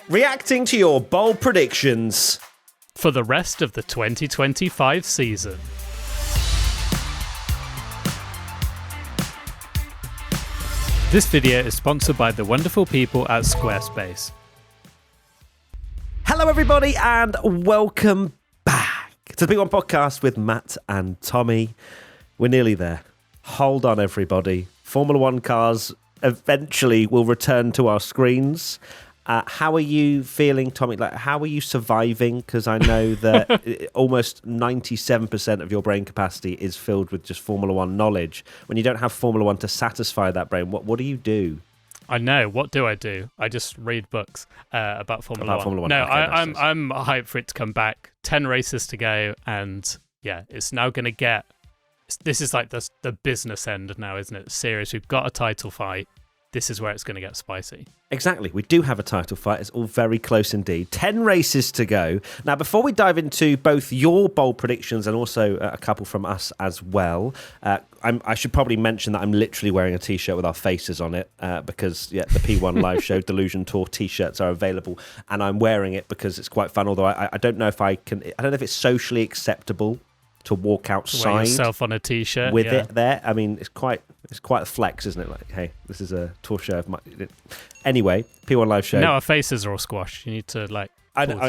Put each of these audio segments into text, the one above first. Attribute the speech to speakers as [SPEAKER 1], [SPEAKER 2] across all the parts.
[SPEAKER 1] reacting to your bold predictions
[SPEAKER 2] for the rest of the 2025 season. This video is sponsored by the wonderful people at Squarespace.
[SPEAKER 1] Hello everybody and welcome back to the P1 Podcast with Matt and Tommy. We're nearly there. Hold on everybody. Formula One cars eventually will return to our screens. How are you feeling, Tommy? Like, how are you surviving? Because I know that almost 97% of your brain capacity is filled with just Formula One knowledge. When you don't have Formula One to satisfy that brain, what do you do?
[SPEAKER 2] I know. What do? I just read books about Formula One. No,
[SPEAKER 1] okay,
[SPEAKER 2] I'm hyped for it to come back. 10 races to go, and yeah, it's now going to get... This is like the business end now, isn't it? Serious. We've got a title fight. This is where it's going to get spicy.
[SPEAKER 1] Exactly. We do have a title fight. It's all very close indeed. 10 races to go. Now, before we dive into both your bold predictions and also a couple from us as well, I should probably mention that I'm literally wearing a T-shirt with our faces on it because, the P1 Live Show Delusion Tour T-shirts are available, and I'm wearing it because it's quite fun, although I don't know if I don't know if it's socially acceptable to walk outside
[SPEAKER 2] wear yourself on a T-shirt
[SPEAKER 1] with it there. I mean, it's quite a flex, isn't it? Like, hey, this is a tour show of my... Anyway, P1 Live Show.
[SPEAKER 2] No, our faces are all squashed. You need to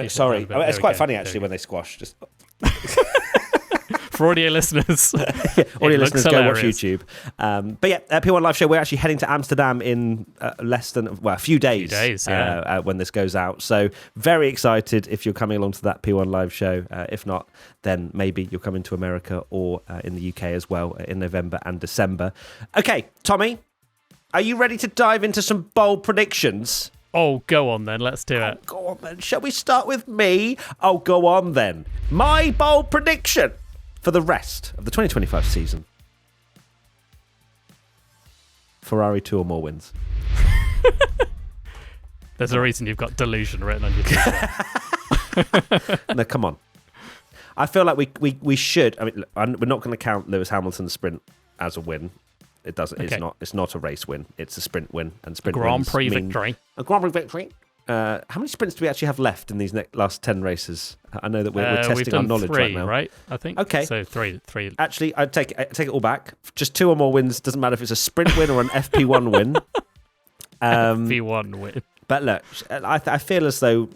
[SPEAKER 1] sorry, it's quite funny actually when they squash. Just
[SPEAKER 2] for audio listeners,
[SPEAKER 1] audio listeners, go watch YouTube. But P1 Live Show. We're actually heading to Amsterdam in a few days. When this goes out. So very excited if you're coming along to that P1 Live Show. If not, then maybe you're coming to America or in the UK as well in November and December. Okay, Tommy, are you ready to dive into some bold predictions?
[SPEAKER 2] Oh, go on then. Let's do it.
[SPEAKER 1] Go on then. Shall we start with me? Oh, go on then. My bold prediction for the rest of the 2025 season. Ferrari 2 or more wins.
[SPEAKER 2] There's a reason you've got delusion written on your t-shirt.
[SPEAKER 1] No, come on. I feel like we should. I mean, we're not going to count Lewis Hamilton's sprint as a win. It doesn't. Okay. It's not a race win. It's a sprint win, and sprint
[SPEAKER 2] Grand Prix victory.
[SPEAKER 1] A Grand Prix victory. How many sprints do we actually have left in these last 10 races? I know that we're testing our knowledge right now.
[SPEAKER 2] Right? I think.
[SPEAKER 1] Okay.
[SPEAKER 2] So three.
[SPEAKER 1] Actually, I take it all back. Just 2 or more wins. Doesn't matter if it's a sprint win or an FP1 win.
[SPEAKER 2] FP1 win.
[SPEAKER 1] But look, I feel as though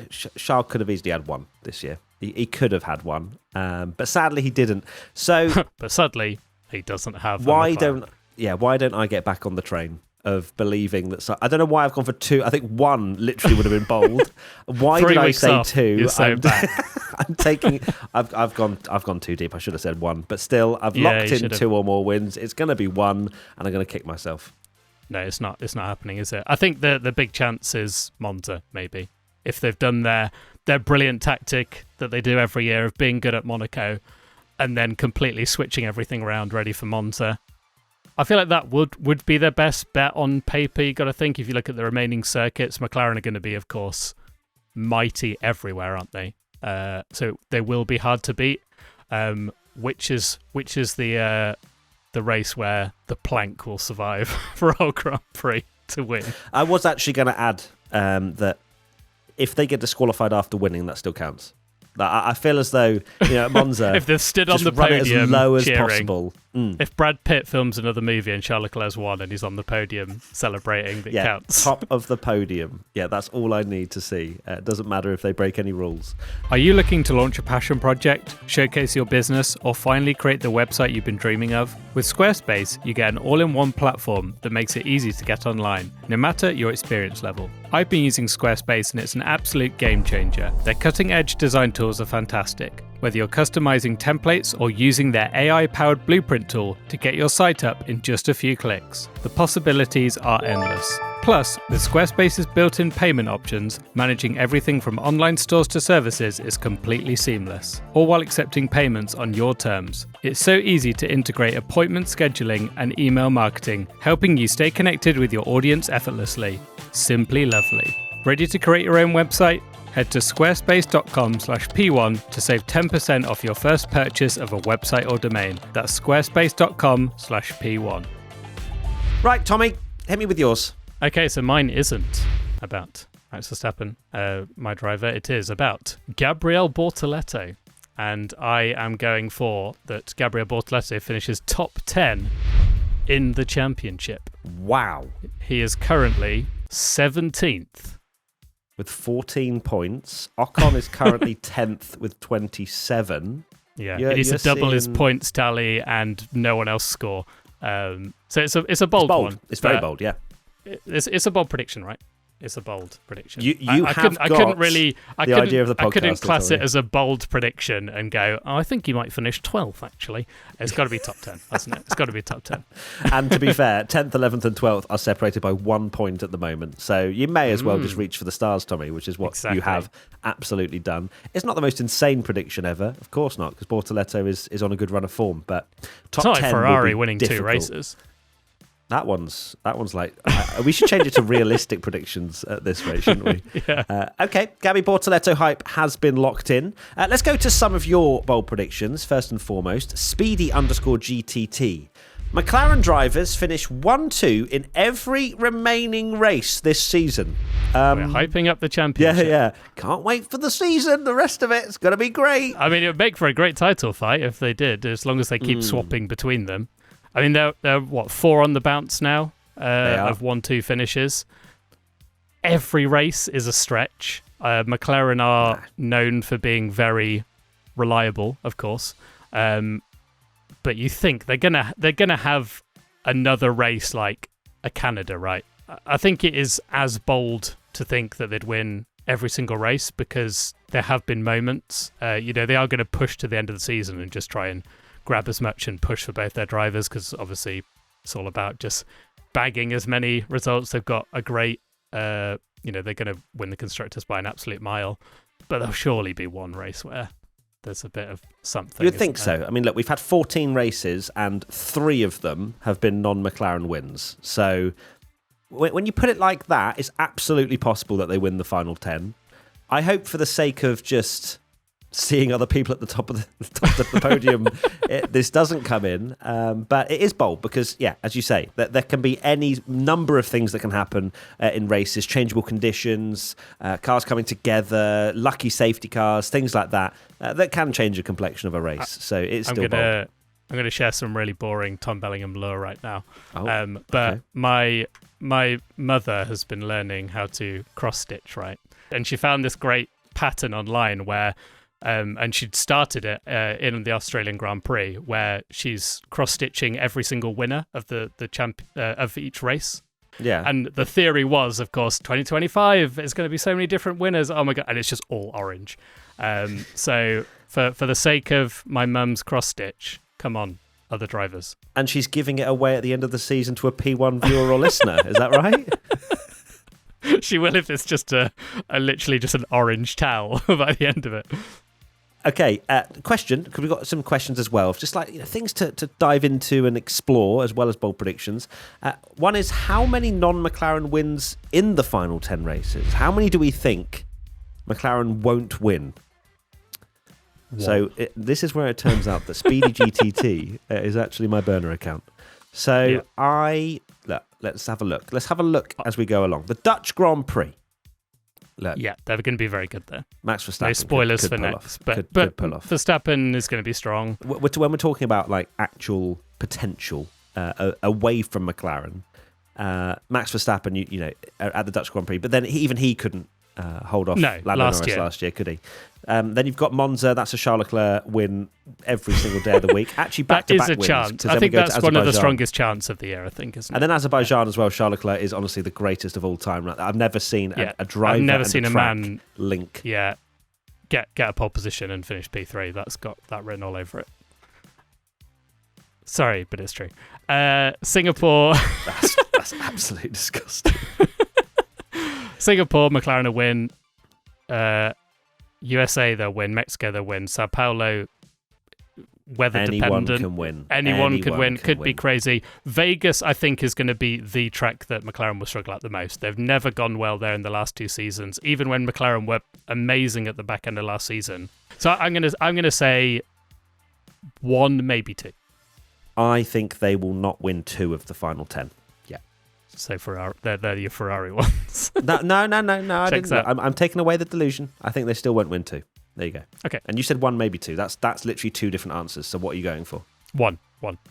[SPEAKER 1] Charles could have easily had one this year. He could have had one, but sadly he didn't. So,
[SPEAKER 2] but sadly he doesn't have.
[SPEAKER 1] Why don't I get back on the train of believing that? I don't know why I've gone for 2. I think 1 literally would have been bold. Why did I say 2?
[SPEAKER 2] You're so bad.
[SPEAKER 1] I'm taking. I've gone too deep. I should have said 1, but still, I've locked in 2 or more wins. It's going to be 1, and I'm going to kick myself.
[SPEAKER 2] No, it's not. It's not happening, is it? I think the big chance is Monza, maybe, if they've done their brilliant tactic that they do every year of being good at Monaco, and then completely switching everything around, ready for Monza. I feel like that would be their best bet on paper. You got to think, if you look at the remaining circuits, McLaren are going to be, of course, mighty everywhere, aren't they? So they will be hard to beat. Which is the race where the plank will survive for our Grand Prix to win.
[SPEAKER 1] I was actually going to add that if they get disqualified after winning, that still counts. I feel as though, Monza,
[SPEAKER 2] if they've stood on the
[SPEAKER 1] run
[SPEAKER 2] podium
[SPEAKER 1] it as low as
[SPEAKER 2] cheering,
[SPEAKER 1] possible.
[SPEAKER 2] If Brad Pitt films another movie and Charles Leclerc's won and he's on the podium celebrating, that counts.
[SPEAKER 1] Top of the podium. Yeah, that's all I need to see. It doesn't matter if they break any rules.
[SPEAKER 2] Are you looking to launch a passion project, showcase your business, or finally create the website you've been dreaming of? With Squarespace, you get an all-in-one platform that makes it easy to get online, no matter your experience level. I've been using Squarespace and it's an absolute game changer. Their cutting-edge design tools are fantastic. Whether you're customizing templates or using their AI-powered blueprint tool to get your site up in just a few clicks, the possibilities are endless. Plus, with Squarespace's built-in payment options, managing everything from online stores to services is completely seamless, all while accepting payments on your terms. It's so easy to integrate appointment scheduling and email marketing, helping you stay connected with your audience effortlessly. Simply lovely. Ready to create your own website? Head to squarespace.com/P1 to save 10% off your first purchase of a website or domain. That's squarespace.com/P1.
[SPEAKER 1] Right, Tommy, hit me with yours.
[SPEAKER 2] Okay, so mine isn't about Max Verstappen, my driver, it is about Gabriel Bortoleto. And I am going for that Gabriel Bortoleto finishes top 10 in the championship.
[SPEAKER 1] Wow.
[SPEAKER 2] He is currently 17th.
[SPEAKER 1] With 14 points. Ocon is currently 10th with 27.
[SPEAKER 2] Yeah, he needs to double his points tally and no one else score. So it's a bold one.
[SPEAKER 1] It's very bold, yeah.
[SPEAKER 2] It's a bold prediction, right? It's a bold prediction.
[SPEAKER 1] I couldn't idea of the podcast.
[SPEAKER 2] I couldn't class it as a bold prediction and go, I think he might finish 12th, actually. It's got to be top 10, hasn't it? It's got to be top 10.
[SPEAKER 1] And to be fair, 10th, 11th and 12th are separated by 1 point at the moment. So you may as well just reach for the stars, Tommy, which is what you have absolutely done. It's not the most insane prediction ever. Of course not, because Bortoleto is on a good run of form. But top 10
[SPEAKER 2] it's not like Ferrari winning
[SPEAKER 1] difficult.
[SPEAKER 2] 2 races.
[SPEAKER 1] That one's like... we should change it to realistic predictions at this rate, shouldn't we?
[SPEAKER 2] Yeah.
[SPEAKER 1] Okay, Gabby Bortoleto hype has been locked in. Let's go to some of your bold predictions. First and foremost, Speedy_GTT. McLaren drivers finish 1-2 in every remaining race this season.
[SPEAKER 2] We're hyping up the championship.
[SPEAKER 1] Yeah. Can't wait for the season. The rest of it's going to be great.
[SPEAKER 2] I mean, it would make for a great title fight if they did, as long as they keep swapping between them. I mean, they're 4 on the bounce now of 1-2 finishes. Every race is a stretch. McLaren are known for being very reliable, of course. But you think they're gonna have another race like a Canada, right? I think it is as bold to think that they'd win every single race because there have been moments. They are going to push to the end of the season and just try and grab as much and push for both their drivers because obviously it's all about just bagging as many results. They've got a great, they're going to win the Constructors by an absolute mile, but there'll surely be one race where there's a bit of something.
[SPEAKER 1] You'd think so. I mean, look, we've had 14 races and 3 of them have been non-McLaren wins. So when you put it like that, it's absolutely possible that they win the final 10. I hope for the sake of just seeing other people at the top of the podium, this doesn't come in. But it is bold because, as you say, there can be any number of things that can happen in races, changeable conditions, cars coming together, lucky safety cars, things like that, that can change the complexion of a race. So it's still bold. I'm
[SPEAKER 2] going to share some really boring Tom Bellingham lore right now.
[SPEAKER 1] Okay.
[SPEAKER 2] My mother has been learning how to cross-stitch, right? And she found this great pattern online where and she'd started it in the Australian Grand Prix, where she's cross-stitching every single winner of of each race.
[SPEAKER 1] Yeah.
[SPEAKER 2] And the theory was, of course, 2025 is going to be so many different winners. Oh my god! And it's just all orange. So for the sake of my mum's cross-stitch, come on, other drivers.
[SPEAKER 1] And she's giving it away at the end of the season to a P1 viewer or listener. Is that right?
[SPEAKER 2] She will if it's just literally just an orange towel by the end of it.
[SPEAKER 1] Okay, question, because we've got some questions as well, just like things to dive into and explore, as well as bold predictions. One is, how many non-McLaren wins in the final 10 races? How many do we think McLaren won't win? What? So this is where it turns out that Speedy GTT is actually my burner account. So let's have a look. Let's have a look as we go along. The Dutch Grand Prix. Look,
[SPEAKER 2] they're going to be very good there.
[SPEAKER 1] Max Verstappen.
[SPEAKER 2] No spoilers
[SPEAKER 1] could
[SPEAKER 2] for
[SPEAKER 1] pull
[SPEAKER 2] next,
[SPEAKER 1] off.
[SPEAKER 2] but
[SPEAKER 1] could pull off.
[SPEAKER 2] Verstappen is going to be strong.
[SPEAKER 1] When we're talking about like actual potential away from McLaren, Max Verstappen, at the Dutch Grand Prix, but then even he couldn't hold off Lando Norris last year, could he? Then you've got Monza. That's a Charles Leclerc win every single day of the week. Actually, back-to-back wins.
[SPEAKER 2] That is a chance. I think that's one of the strongest chances of the year, I think, isn't it?
[SPEAKER 1] And then Azerbaijan as well. Charles Leclerc is honestly the greatest of all time. I've never seen a driver and a man link.
[SPEAKER 2] Yeah, get a pole position and finish P3. That's got that written all over it. Sorry, but it's true. Singapore.
[SPEAKER 1] That's absolutely disgusting.
[SPEAKER 2] Singapore, McLaren will win. USA, they'll win. Mexico, they'll win. Sao Paulo, weather dependent. Anyone could win. Could be crazy. Vegas, I think, is going to be the track that McLaren will struggle at the most. They've never gone well there in the last 2 seasons, even when McLaren were amazing at the back end of last season. So I'm gonna say 1, maybe 2.
[SPEAKER 1] I think they will not win 2 of the final 10.
[SPEAKER 2] say Ferrari. They're your Ferrari ones.
[SPEAKER 1] No. I
[SPEAKER 2] Checks
[SPEAKER 1] didn't.
[SPEAKER 2] out.
[SPEAKER 1] I'm taking away the delusion. I think they still won't win 2. There you go.
[SPEAKER 2] Okay.
[SPEAKER 1] And you said 1, maybe 2. That's literally 2 different answers. So what are you going for?
[SPEAKER 2] 1.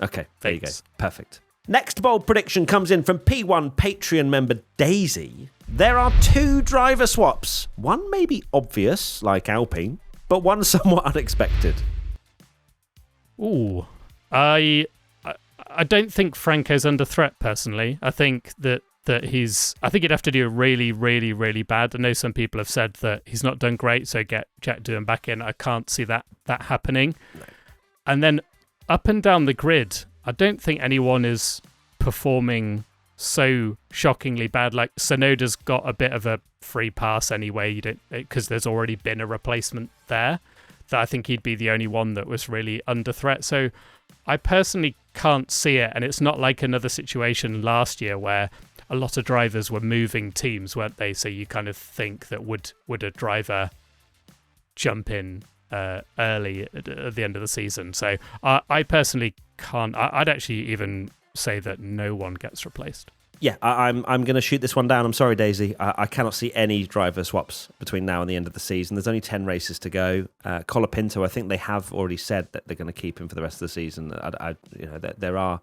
[SPEAKER 1] Okay, there you go.
[SPEAKER 2] Thanks.
[SPEAKER 1] Perfect. Next bold prediction comes in from P1 Patreon member Daisy. There are 2 driver swaps. One may be obvious, like Alpine, but one somewhat unexpected.
[SPEAKER 2] Ooh, I don't think Franco's under threat personally. I think that I think he'd have to do really, really, really bad. I know some people have said that he's not done great, so get Jack Doohan back in. I can't see that happening. No. And then up and down the grid, I don't think anyone is performing so shockingly bad. Like Tsunoda's got a bit of a free pass anyway, because there's already been a replacement there. That I think he'd be the only one that was really under threat. So I personally can't see it, and it's not like another situation last year where a lot of drivers were moving teams, weren't they? So you kind of think that would a driver jump in early at the end of the season. So I personally can't. I'd actually even say that no one gets replaced.
[SPEAKER 1] Yeah, I'm going to shoot this one down. I'm sorry, Daisy. I cannot see any driver swaps between now and the end of the season. There's only 10 races to go. Colapinto, I think they have already said that they're going to keep him for the rest of the season. There are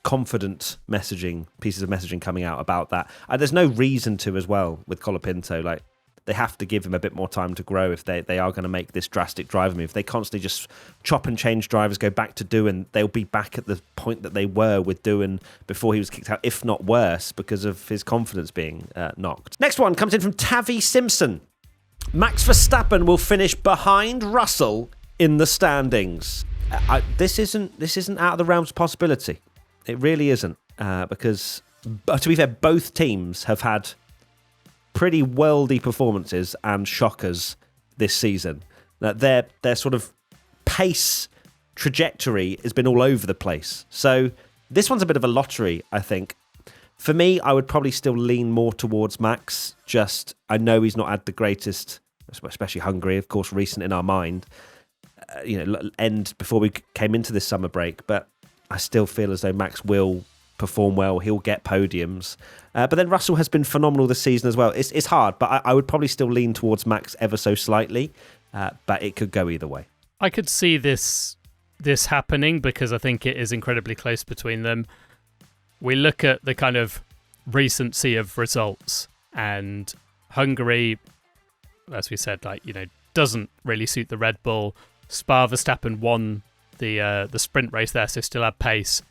[SPEAKER 1] confident pieces of messaging coming out about that. There's no reason to as well with Colapinto. Like, they have to give him a bit more time to grow if they are going to make this drastic driver move. They constantly just chop and change drivers, go back to Doohan. They'll be back at the point that they were with Doohan before he was kicked out, if not worse, because of his confidence being knocked. Next one comes in from Tavi Simpson. Max Verstappen will finish behind Russell in the standings. This isn't out of the realms of possibility. It really isn't, because to be fair, both teams have had pretty worldy performances and shockers this season. Their sort of pace trajectory has been all over the place. So this one's a bit of a lottery, I think. For me, I would probably still lean more towards Max. Just, I know he's not had the greatest, especially Hungary, of course, recent in our mind, end before we came into this summer break. But I still feel as though Max will perform well. He'll get podiums. But then Russell has been phenomenal this season as well. It's hard, but I would probably still lean towards Max ever so slightly. But it could go either way.
[SPEAKER 2] I could see this happening because I think it is incredibly close between them. We look at the kind of recency of results, and Hungary, as we said, doesn't really suit the Red Bull. Spa, Verstappen won the sprint race there, so still had pace.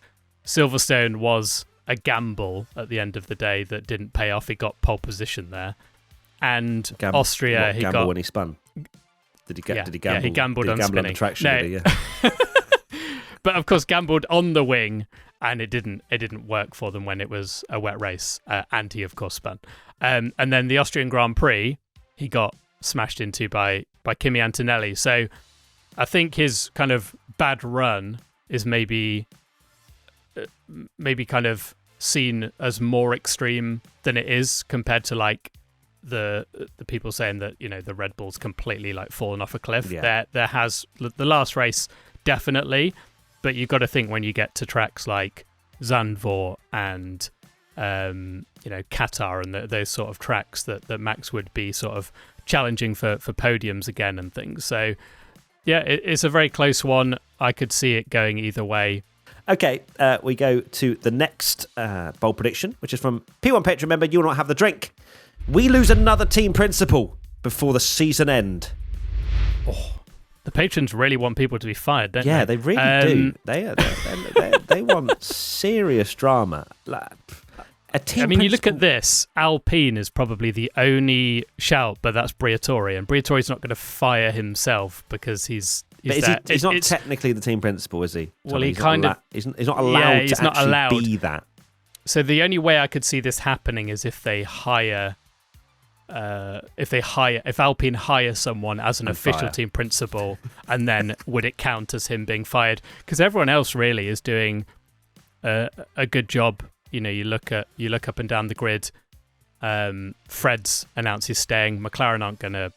[SPEAKER 2] Silverstone was a gamble at the end of the day that didn't pay off. He got pole position there. And Austria, he got...
[SPEAKER 1] when he spun? Did he gamble?
[SPEAKER 2] Yeah, he gambled on spinning.
[SPEAKER 1] On the traction,
[SPEAKER 2] no. But of course, gambled on the wing, and it didn't work for them when it was a wet race. And he, of course, spun. And then the Austrian Grand Prix, he got smashed into by Kimi Antonelli. So I think his kind of bad run is maybe kind of seen as more extreme than it is compared to like the people saying that the Red Bull's completely like fallen off a cliff.
[SPEAKER 1] Yeah.
[SPEAKER 2] There has the last race definitely, but you've got to think when you get to tracks like Zandvoort and Qatar and those sort of tracks that Max would be sort of challenging for podiums again and things. So yeah, it's a very close one. I could see it going either way.
[SPEAKER 1] Okay, we go to the next bold prediction, which is from P1 Patreon member, You Will Not Have the Drink. We lose another team principal before the season end.
[SPEAKER 2] Oh, the patrons really want people to be fired, don't they?
[SPEAKER 1] Yeah, they really do. They want serious drama. A team
[SPEAKER 2] you look at this, Alpine is probably the only shout, but that's Briatore, and Briatore's not going to fire himself because he's not
[SPEAKER 1] technically the team principal, is he?
[SPEAKER 2] Well,
[SPEAKER 1] he's not allowed to actually be that.
[SPEAKER 2] So the only way I could see this happening is if they hire, if Alpine hire someone as an official team principal, and then would it count as him being fired? Because everyone else really is doing a good job. You look up and down the grid. Fred's announced he's staying. McLaren aren't gonna.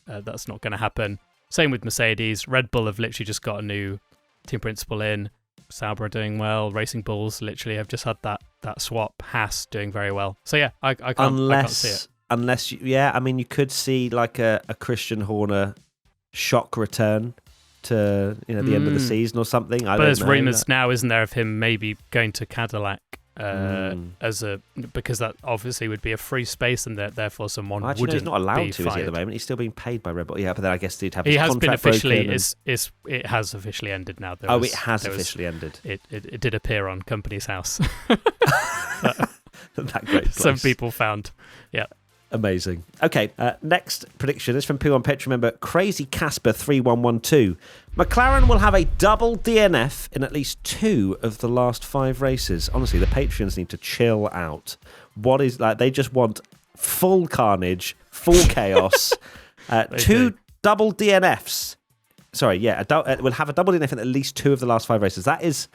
[SPEAKER 2] That's not going to happen. Same with Mercedes. Red Bull have literally just got a new team principal in. Sauber are doing well. Racing Bulls literally have just had that swap. Haas doing very well. So yeah, I can't see it.
[SPEAKER 1] Unless you could see like a Christian Horner shock return to the end of the season or something. But
[SPEAKER 2] there's rumours now, isn't there, of him maybe going to Cadillac because that obviously would be a free space, and therefore someone wouldn't.
[SPEAKER 1] He's not allowed
[SPEAKER 2] be
[SPEAKER 1] to,
[SPEAKER 2] fired.
[SPEAKER 1] is he, at the moment? He's still being paid by Red Bull. Yeah, but then I guess he'd have
[SPEAKER 2] his
[SPEAKER 1] his
[SPEAKER 2] has been
[SPEAKER 1] contract
[SPEAKER 2] officially.
[SPEAKER 1] broken
[SPEAKER 2] It has officially ended now.
[SPEAKER 1] It has officially ended.
[SPEAKER 2] It did appear on Company's House.
[SPEAKER 1] That great place.
[SPEAKER 2] Some people found. Yeah.
[SPEAKER 1] Amazing. Okay, next prediction is from P1 Petro member Crazy Casper 3112. McLaren will have a double DNF in at least 2 of the last 5 races. Honestly, the Patreons need to chill out. They just want full carnage, full chaos. 2 double DNFs. Sorry, yeah, we'll have a double DNF in at least 2 of the last 5 races. That is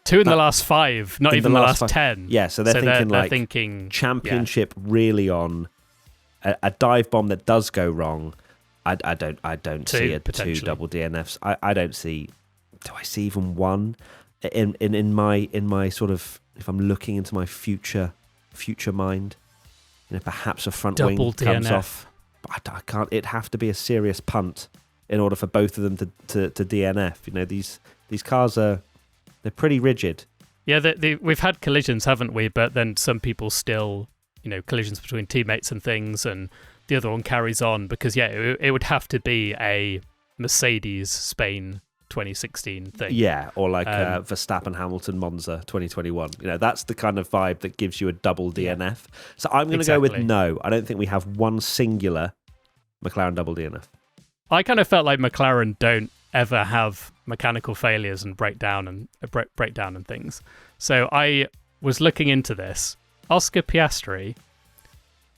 [SPEAKER 2] 2 in the last 5, not even the last 10.
[SPEAKER 1] Yeah, so they're thinking championship really on, a dive bomb that does go wrong. I don't see a 2 double DNFs. I don't see. Do I see even 1 in my sort of, if I'm looking into my future mind? Perhaps a front
[SPEAKER 2] double
[SPEAKER 1] wing
[SPEAKER 2] DNF.
[SPEAKER 1] comes off. But I can't. It'd have to be a serious punt in order for both of them to DNF. These cars are. They're pretty rigid.
[SPEAKER 2] Yeah, we've had collisions, haven't we? But then some people still, collisions between teammates and things, and the other one carries on because, it would have to be a Mercedes Spain 2016 thing.
[SPEAKER 1] Yeah, or like Verstappen Hamilton Monza 2021. That's the kind of vibe that gives you a double DNF. Yeah. So I'm going to go with no. I don't think we have one singular McLaren double DNF. I
[SPEAKER 2] kind of felt like McLaren don't ever have mechanical failures and breakdown and things. So I was looking into this. Oscar Piastri,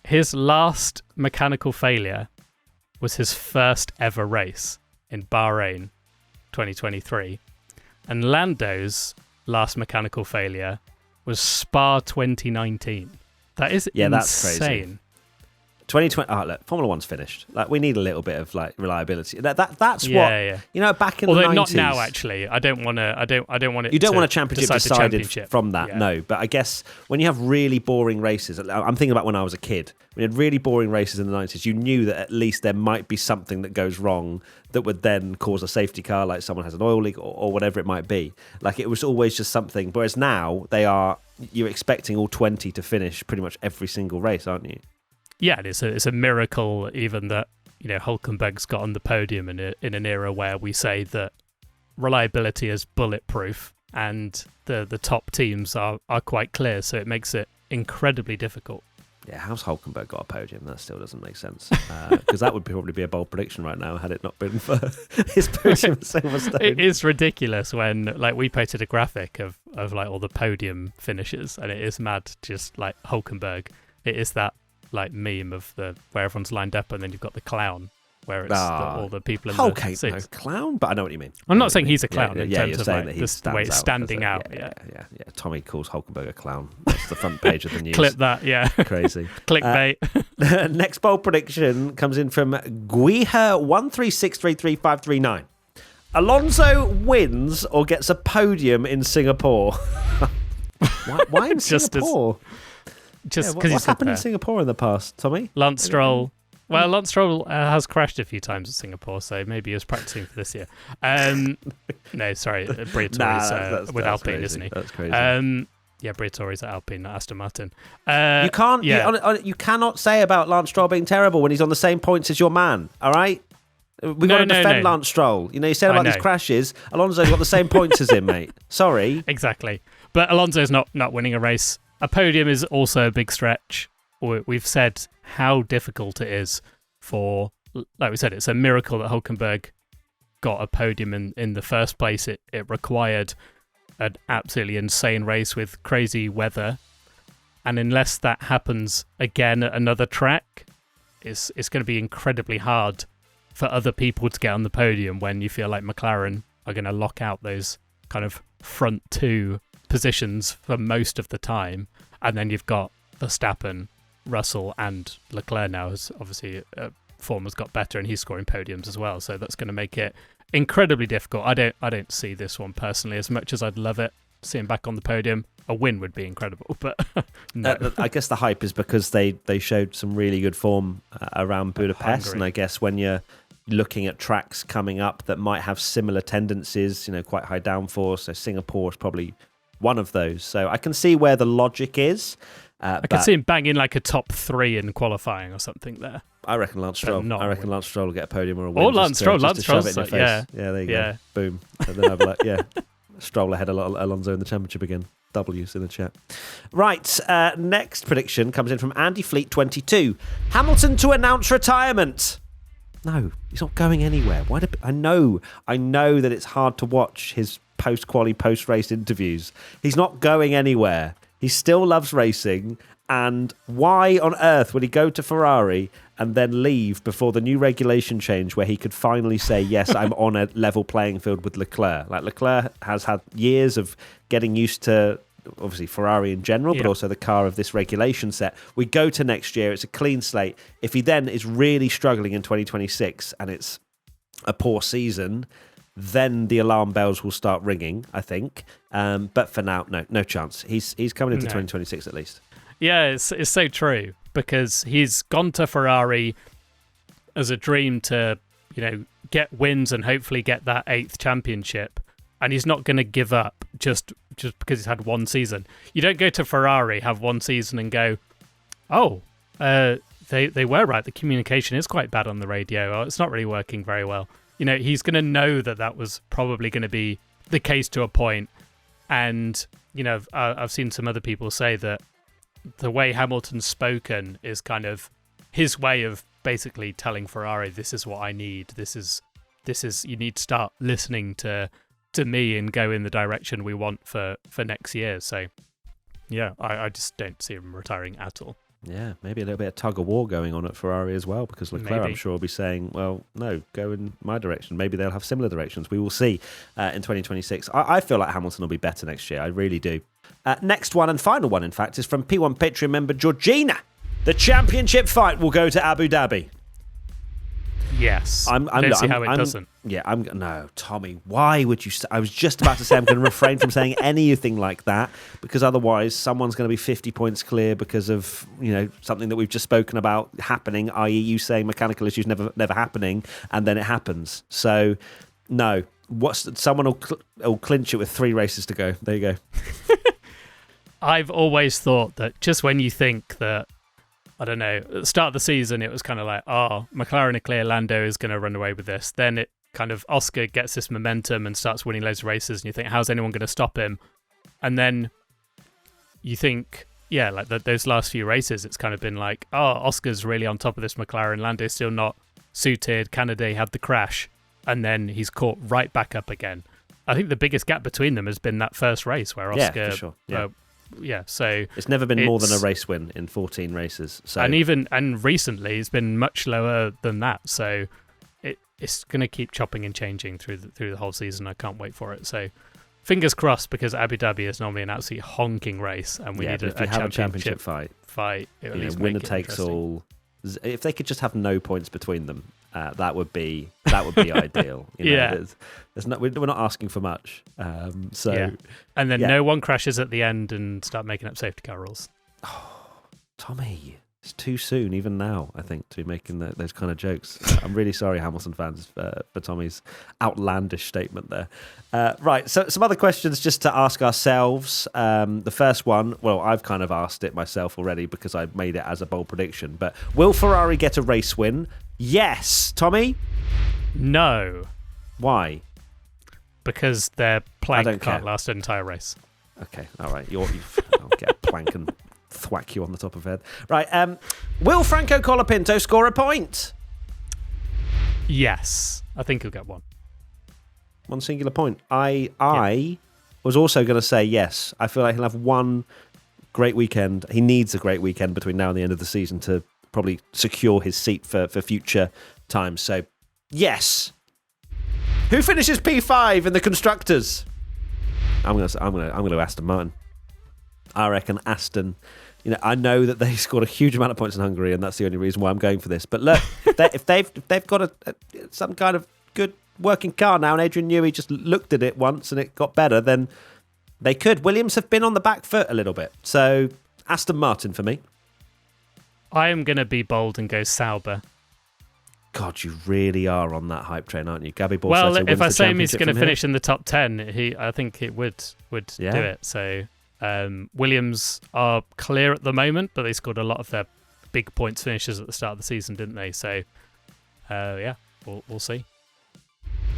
[SPEAKER 2] his last mechanical failure was his first ever race in Bahrain 2023. And Lando's last mechanical failure was Spa 2019. That is insane.
[SPEAKER 1] That's crazy. 2020. Oh, look, Formula One's finished. We need a little bit of reliability. That's what back in the 90s.
[SPEAKER 2] Although not now, actually. I don't want to. I don't want it.
[SPEAKER 1] You don't want a championship decided from that.
[SPEAKER 2] Yeah.
[SPEAKER 1] No, but I guess when you have really boring races, I'm thinking about when I was a kid. When you had really boring races in the 90s, you knew that at least there might be something that goes wrong that would then cause a safety car, like someone has an oil leak or whatever it might be. It was always just something. Whereas now you're expecting all 20 to finish pretty much every single race, aren't you?
[SPEAKER 2] Yeah, it's a miracle even that Hülkenberg's got on the podium in an era where we say that reliability is bulletproof and the top teams are quite clear, so it makes it incredibly difficult.
[SPEAKER 1] Yeah, how's Hülkenberg got a podium? That still doesn't make sense. Because that would probably be a bold prediction right now had it not been for his podium at Silverstone.
[SPEAKER 2] It is ridiculous when we posted a graphic of all the podium finishes, and it is mad. Just Hülkenberg, it is that meme of where everyone's lined up and then you've got the clown where it's all the people in the seats.
[SPEAKER 1] No clown, but I know what you mean.
[SPEAKER 2] I'm not saying he's a clown in terms of
[SPEAKER 1] the
[SPEAKER 2] way it's standing out.
[SPEAKER 1] Yeah. Tommy calls Hülkenberg a clown. That's the front page of the news.
[SPEAKER 2] Clip that, yeah.
[SPEAKER 1] Crazy.
[SPEAKER 2] Clickbait.
[SPEAKER 1] Next bold prediction comes in from Guiha136335339. Alonso wins or gets a podium in Singapore. Why in Singapore?
[SPEAKER 2] Just because
[SPEAKER 1] what's happened in Singapore in the past, Tommy?
[SPEAKER 2] Lance Stroll. Well, Lance Stroll has crashed a few times at Singapore, so maybe he was practicing for this year. No, sorry, Briatore's with Alpine,
[SPEAKER 1] crazy.
[SPEAKER 2] Isn't he?
[SPEAKER 1] That's crazy.
[SPEAKER 2] Briatore's at Alpine, not Aston Martin.
[SPEAKER 1] You can't. You cannot say about Lance Stroll being terrible when he's on the same points as your man. All right. We've got to defend Lance Stroll. You said about these crashes. Alonso's got the same points as him, mate. Sorry.
[SPEAKER 2] Exactly, but Alonso's not winning a race. A podium is also a big stretch. We've said how difficult it is for, like we said, it's a miracle that Hülkenberg got a podium in the first place. It required an absolutely insane race with crazy weather. And unless that happens again at another track, it's going to be incredibly hard for other people to get on the podium when you feel like McLaren are going to lock out those kind of front 2 positions for most of the time, and then you've got Verstappen, Russell and Leclerc now, as obviously form has got better and he's scoring podiums as well, so that's going to make it incredibly difficult. I don't see this one personally as much as I'd love it. Seeing back on the podium, a win would be incredible, but no.
[SPEAKER 1] I guess the hype is because they showed some really good form around Budapest, and I guess when you're looking at tracks coming up that might have similar tendencies, quite high downforce, so Singapore is probably one of those. So I can see where the logic is.
[SPEAKER 2] I can see him banging like a top 3 in qualifying or something there.
[SPEAKER 1] I reckon Lance Stroll. Lance Stroll will get a podium or a win.
[SPEAKER 2] Or Lance Stroll.
[SPEAKER 1] Lance Stroll. Yeah, there you go. Boom. And then I'll be like, Stroll ahead of Alonso in the championship again. W's in the chat. Right, next prediction comes in from Andy Fleet 22. Hamilton to announce retirement. No, he's not going anywhere. I know that it's hard to watch his post-quali, post-race interviews. He's not going anywhere. He still loves racing. And why on earth would he go to Ferrari and then leave before the new regulation change where he could finally say, yes, I'm on a level playing field with Leclerc? Like, Leclerc has had years of getting used to, obviously, Ferrari in general, but also the car of this regulation set. We go to next year, it's a clean slate. If he then is really struggling in 2026 and it's a poor season, then the alarm bells will start ringing, I think. But for now, no chance. He's coming into 2026 at least.
[SPEAKER 2] Yeah, it's so true, because he's gone to Ferrari as a dream to, get wins and hopefully get that 8th championship. And he's not going to give up just because he's had one season. You don't go to Ferrari, have one season and go, they were right. The communication is quite bad on the radio. It's not really working very well. He's going to know that was probably going to be the case to a point. And, I've seen some other people say that the way Hamilton's spoken is kind of his way of basically telling Ferrari, this is what I need. This is you need to start listening to me and go in the direction we want for next year. So, yeah, I just don't see him retiring at all.
[SPEAKER 1] Yeah, maybe a little bit of tug of war going on at Ferrari as well, because Leclerc, I'm sure, will be saying, well, no, go in my direction. Maybe they'll have similar directions. We will see in 2026. I feel like Hamilton will be better next year. I really do. Next one, and final one, in fact, is from P1 Patreon member Georgina. The championship fight will go to Abu Dhabi.
[SPEAKER 2] Yes. I don't see how it doesn't.
[SPEAKER 1] Yeah, no, Tommy, why would you... I was just about to say I'm going to refrain from saying anything like that, because otherwise someone's going to be 50 points clear because of, something that we've just spoken about happening, i.e. you saying mechanical issues never happening, and then it happens. So, no. Someone will clinch it with 3 races to go. There you go.
[SPEAKER 2] I've always thought that just when you think that, I don't know, at the start of the season, it was kind of like, McLaren are clear, Lando is going to run away with this. Then it kind of, Oscar gets this momentum and starts winning loads of races, and you think, how's anyone going to stop him? And then you think, those last few races, it's kind of been like, Oscar's really on top of this McLaren, Lando's still not suited, Canada had the crash, and then he's caught right back up again. I think the biggest gap between them has been that first race where Oscar...
[SPEAKER 1] Yeah, for sure.
[SPEAKER 2] So
[SPEAKER 1] it's never been more than a race win in 14 races. So
[SPEAKER 2] and recently it's been much lower than that. So it's going to keep chopping and changing through the whole season. I can't wait for it. So fingers crossed, because Abu Dhabi is normally an absolutely honking race, and we need a championship fight.
[SPEAKER 1] Winner takes all. If they could just have no points between them, that would be ideal. We're not asking for much. And
[SPEAKER 2] then no one crashes at the end and start making up safety car rules.
[SPEAKER 1] Oh, Tommy, it's too soon, even now, I think, to be making those kind of jokes. I'm really sorry, Hamilton fans, for Tommy's outlandish statement there. Right, so some other questions just to ask ourselves. The first one, well, I've kind of asked it myself already because I made it as a bold prediction, but will Ferrari get a race win? Yes. Tommy?
[SPEAKER 2] No.
[SPEAKER 1] Why?
[SPEAKER 2] Because their plank can't last an entire race.
[SPEAKER 1] Okay, all right. I'll get a plank and thwack you on the top of the head. Right, will Franco Colapinto score a point?
[SPEAKER 2] Yes. I think he'll get one.
[SPEAKER 1] One singular point. I was also going to say yes. I feel like he'll have one great weekend. He needs a great weekend between now and the end of the season to probably secure his seat for future times. So, yes. Who finishes P5 in the constructors? I'm going to Aston Martin. I reckon Aston. I know that they scored a huge amount of points in Hungary, and that's the only reason why I'm going for this. But look, if they've got some kind of good working car now and Adrian Newey just looked at it once and it got better, then they could. Williams have been on the back foot a little bit. So Aston Martin for me.
[SPEAKER 2] I am going to be bold and go Sauber.
[SPEAKER 1] God, you really are on that hype train, aren't you? Gabby Bortoleto
[SPEAKER 2] Well,
[SPEAKER 1] wins
[SPEAKER 2] if I
[SPEAKER 1] the
[SPEAKER 2] say he's
[SPEAKER 1] championship
[SPEAKER 2] going to
[SPEAKER 1] from
[SPEAKER 2] finish in the top 10, I think it would do
[SPEAKER 1] Yeah.
[SPEAKER 2] it. So Williams are clear at the moment, but they scored a lot of their big points finishes at the start of the season, didn't they? So, we'll see.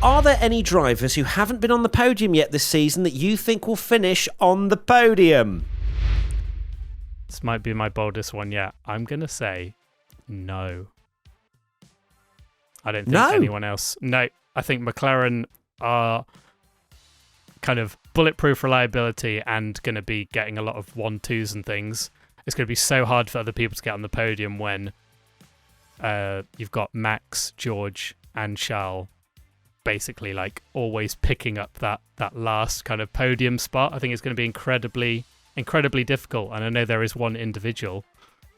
[SPEAKER 1] Are there any drivers who haven't been on the podium yet this season that you think will finish on the podium?
[SPEAKER 2] This might be my boldest one yet. I'm going to say no. I don't think anyone else. No, I think McLaren are kind of bulletproof reliability and going to be getting a lot of 1-2s and things. It's going to be so hard for other people to get on the podium when you've got Max, George, and Charles basically like always picking up that last kind of podium spot. I think it's going to be incredibly difficult. And I know there is one individual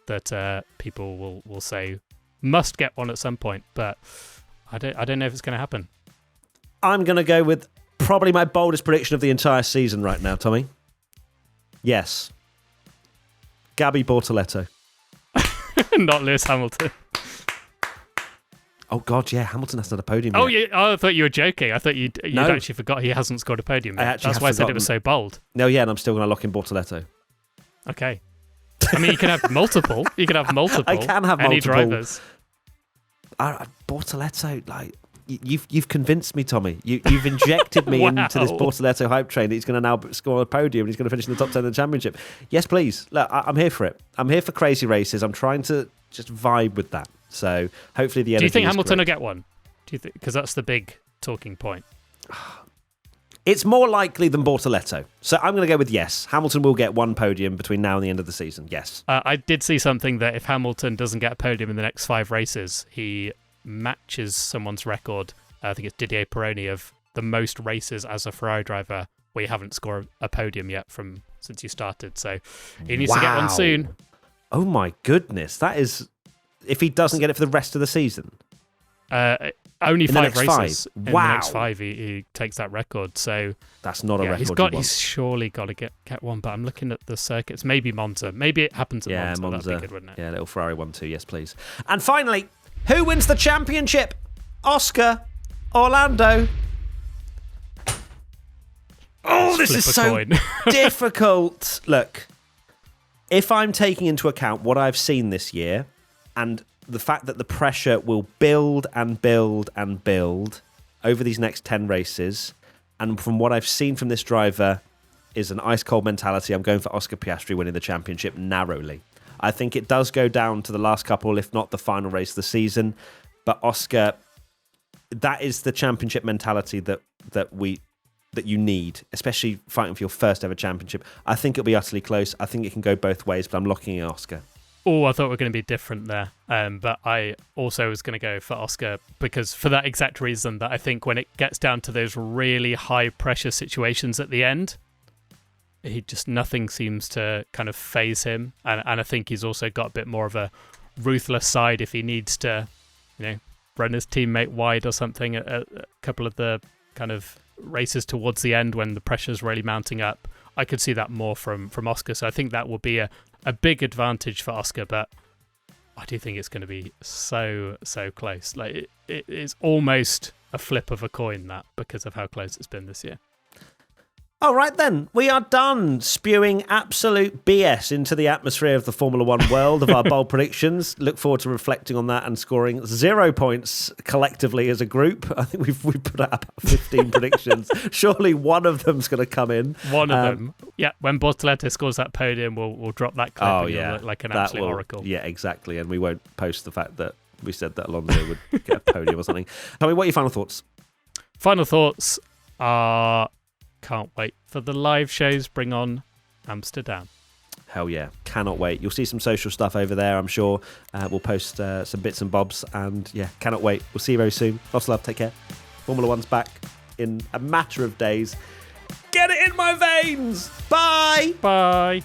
[SPEAKER 2] that people will say must get one at some point, but I don't know if it's going to happen.
[SPEAKER 1] I'm going to go with probably my boldest prediction of the entire season right now, Tommy. Yes. Gabby Bortoleto.
[SPEAKER 2] Not Lewis Hamilton.
[SPEAKER 1] Oh, God, yeah. Hamilton hasn't had a podium
[SPEAKER 2] Oh,
[SPEAKER 1] yet.
[SPEAKER 2] yeah. I thought you were joking. I thought you'd
[SPEAKER 1] No.
[SPEAKER 2] actually forgot he hasn't scored a podium yet.
[SPEAKER 1] actually
[SPEAKER 2] That's
[SPEAKER 1] have
[SPEAKER 2] why I said it
[SPEAKER 1] forgotten.
[SPEAKER 2] was so bold.
[SPEAKER 1] No, yeah, and I'm still going to lock in Bortoleto.
[SPEAKER 2] Okay. I mean, you can have multiple. You can have multiple.
[SPEAKER 1] I can have
[SPEAKER 2] any
[SPEAKER 1] multiple.
[SPEAKER 2] drivers.
[SPEAKER 1] Bortoleto, like, you've convinced me, Tommy. You've injected me into this Bortoleto hype train that he's going to now score on a podium and he's going to finish in the top 10 of the championship. Yes, please. Look, I'm here for it. I'm here for crazy races. I'm trying to just vibe with that. So hopefully the energy.
[SPEAKER 2] Do you think
[SPEAKER 1] is
[SPEAKER 2] Hamilton
[SPEAKER 1] great.
[SPEAKER 2] will get one? Do you think? Because that's the big talking point.
[SPEAKER 1] It's more likely than Bortoleto. So I'm going to go with yes. Hamilton will get one podium between now and the end of the season. Yes.
[SPEAKER 2] I did see something that if Hamilton doesn't get a podium in the next 5 races, he matches someone's record. I think it's Didier Pironi of the most races as a Ferrari driver where you haven't scored a podium yet since you started. So he needs to get one soon.
[SPEAKER 1] Oh my goodness. That is, if he doesn't get it for the rest of the season.
[SPEAKER 2] Only
[SPEAKER 1] In the
[SPEAKER 2] 5
[SPEAKER 1] next
[SPEAKER 2] races.
[SPEAKER 1] 5?
[SPEAKER 2] In
[SPEAKER 1] Wow.
[SPEAKER 2] the next 5, he takes that record. So
[SPEAKER 1] That's not a record.
[SPEAKER 2] he's surely got to get one. But I'm looking at the circuits. Maybe Monza. Maybe it happens at Monza. That'd be good, wouldn't it?
[SPEAKER 1] Yeah, little Ferrari 1-2. Yes, please. And finally, who wins the championship? Oscar, Orlando. Oh, this is so difficult. Look, if I'm taking into account what I've seen this year and the fact that the pressure will build and build and build over these next 10 races, and from what I've seen from this driver is an ice-cold mentality, I'm going for Oscar Piastri winning the championship narrowly. I think it does go down to the last couple, if not the final race of the season. But Oscar, that is the championship mentality that you need, especially fighting for your first ever championship. I think it'll be utterly close. I think it can go both ways, but I'm locking in Oscar.
[SPEAKER 2] Oh, I thought we were going to be different there. But I also was going to go for Oscar because for that exact reason that I think when it gets down to those really high pressure situations at the end, nothing seems to kind of phase him. And I think he's also got a bit more of a ruthless side if he needs to, run his teammate wide or something at a couple of the kind of races towards the end when the pressure's really mounting up. I could see that more from Oscar. So I think that will be a big advantage for Oscar, but I do think it's going to be so close. Like it is almost a flip of a coin, that, because of how close it's been this year.
[SPEAKER 1] All right, then. We are done spewing absolute BS into the atmosphere of the Formula One world of our bold predictions. Look forward to reflecting on that and scoring 0 points collectively as a group. I think we've put out about 15 predictions. Surely one of them's going to come in.
[SPEAKER 2] One of them. Yeah, when Bortoleto scores that podium, we'll drop that clip and you'll look like an absolute oracle.
[SPEAKER 1] Yeah, exactly. And we won't post the fact that we said that Alonso would get a podium or something. Tell me, what are your final thoughts?
[SPEAKER 2] Final thoughts are... Can't wait for the live shows. Bring on Amsterdam.
[SPEAKER 1] Hell yeah. Cannot wait. You'll see some social stuff over there, I'm sure. We'll post some bits and bobs. And yeah, cannot wait. We'll see you very soon. Lots of love. Take care. Formula One's back in a matter of days. Get it in my veins. Bye.
[SPEAKER 2] Bye.